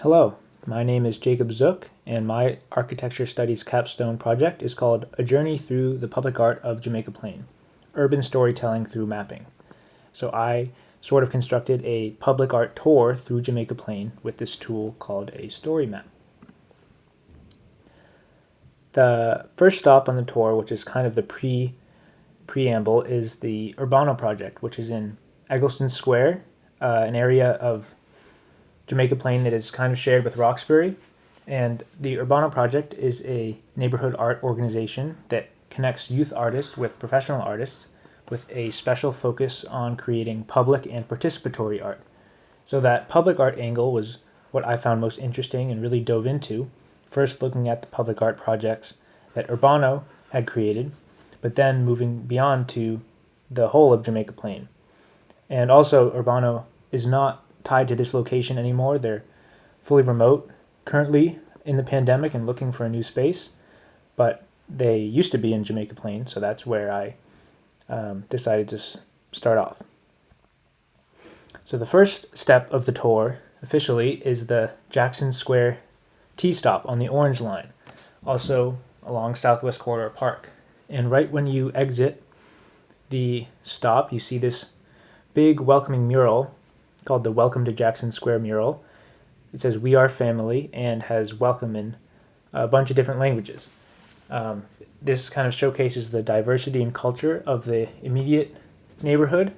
Hello, my name is Jacob Zook, and my architecture studies capstone project is called A Journey Through the Public Art of Jamaica Plain, Urban Storytelling Through Mapping. So I sort of constructed a public art tour through Jamaica Plain with this tool called a story map. The first stop on the tour, which is kind of the preamble, is the Urbano project, which is in Eggleston Square, an area of Jamaica Plain that is kind of shared with Roxbury. And the Urbano Project is a neighborhood art organization that connects youth artists with professional artists with a special focus on creating public and participatory art. So that public art angle was what I found most interesting and really dove into, first looking at the public art projects that Urbano had created, but then moving beyond to the whole of Jamaica Plain. And also, Urbano is not tied to this location anymore. They're fully remote currently in the pandemic and looking for a new space, but they used to be in Jamaica Plain, so that's where I decided to start off. So the first step of the tour officially is the Jackson Square T-stop on the Orange Line, also along Southwest Corridor Park. And right when you exit the stop, you see this big welcoming mural called the Welcome to Jackson Square mural. It says "We Are Family" and has welcome in a bunch of different languages. This kind of showcases the diversity and culture of the immediate neighborhood,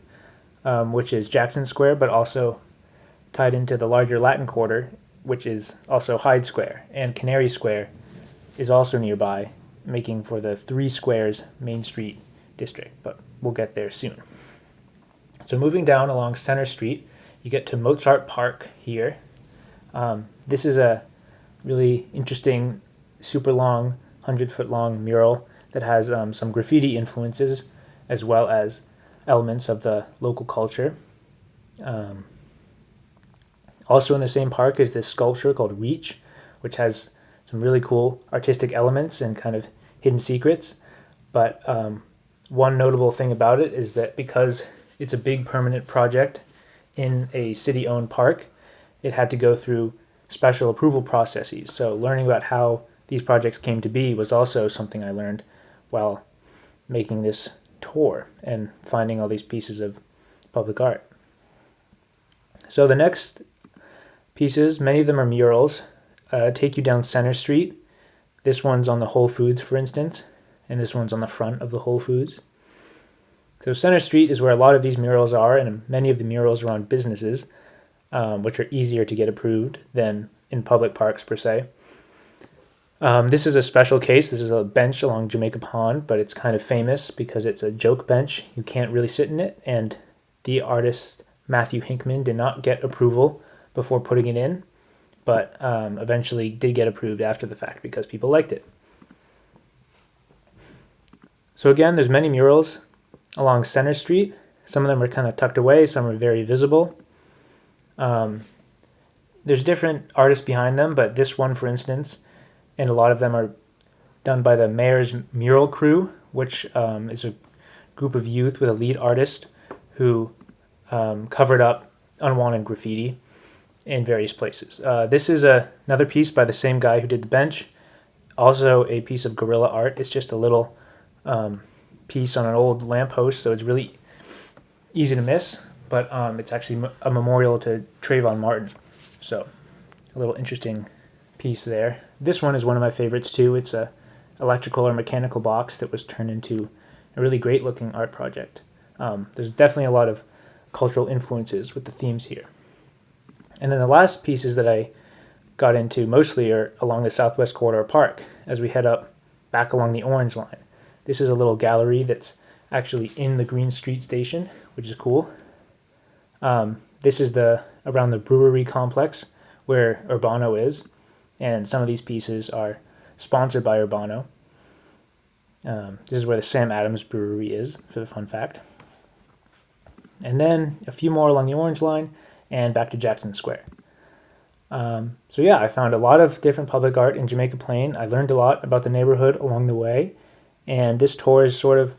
which is Jackson Square, but also tied into the larger Latin Quarter, which is also Hyde Square, and Canary Square is also nearby, making for the Three Squares Main Street district, but we'll get there soon. So moving down along Center Street, you get to Mozart Park here. This is a really interesting, super long, 100-foot long mural that has some graffiti influences as well as elements of the local culture. Also in the same park is this sculpture called Reach, which has some really cool artistic elements and kind of hidden secrets. But one notable thing about it is that because it's a big permanent project in a city-owned park, it had to go through special approval processes. So learning about how these projects came to be was also something I learned while making this tour and finding all these pieces of public art. So the next pieces, many of them are murals, take you down Center Street. This one's on the Whole Foods, for instance, and this one's on the front of the Whole Foods. So Center Street is where a lot of these murals are, and many of the murals are on businesses, which are easier to get approved than in public parks per se. This is a special case. This is a bench along Jamaica Pond, but it's kind of famous because it's a joke bench. You can't really sit in it, and the artist Matthew Hinkman did not get approval before putting it in, but eventually did get approved after the fact because people liked it. So again, there's many murals along Center Street. Some of them are kind of tucked away, some are very visible. There's different artists behind them, but this one, for instance, and a lot of them are done by the Mayor's Mural Crew, which is a group of youth with a lead artist who covered up unwanted graffiti in various places. This is another piece by the same guy who did the bench, also a piece of guerrilla art. It's just a little piece on an old lamppost, so it's really easy to miss, but it's actually a memorial to Trayvon Martin, so a little interesting piece there. This one is one of my favorites too. It's a electrical or mechanical box that was turned into a really great looking art project. There's definitely a lot of cultural influences with the themes here. And then the last pieces that I got into mostly are along the Southwest Corridor Park as we head up back along the Orange Line. This is a little gallery that's actually in the Green Street station, which is cool. This is around the brewery complex where Urbano is, and some of these pieces are sponsored by Urbano. This is where the Sam Adams Brewery is, for the fun fact. And then a few more along the Orange Line and back to Jackson Square. So yeah, I found a lot of different public art in Jamaica Plain. I learned a lot about the neighborhood along the way, and this tour is sort of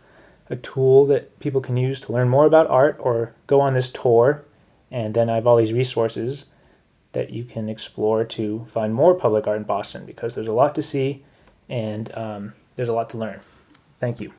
a tool that people can use to learn more about art or go on this tour, and then I have all these resources that you can explore to find more public art in Boston, because there's a lot to see and there's a lot to learn. Thank you.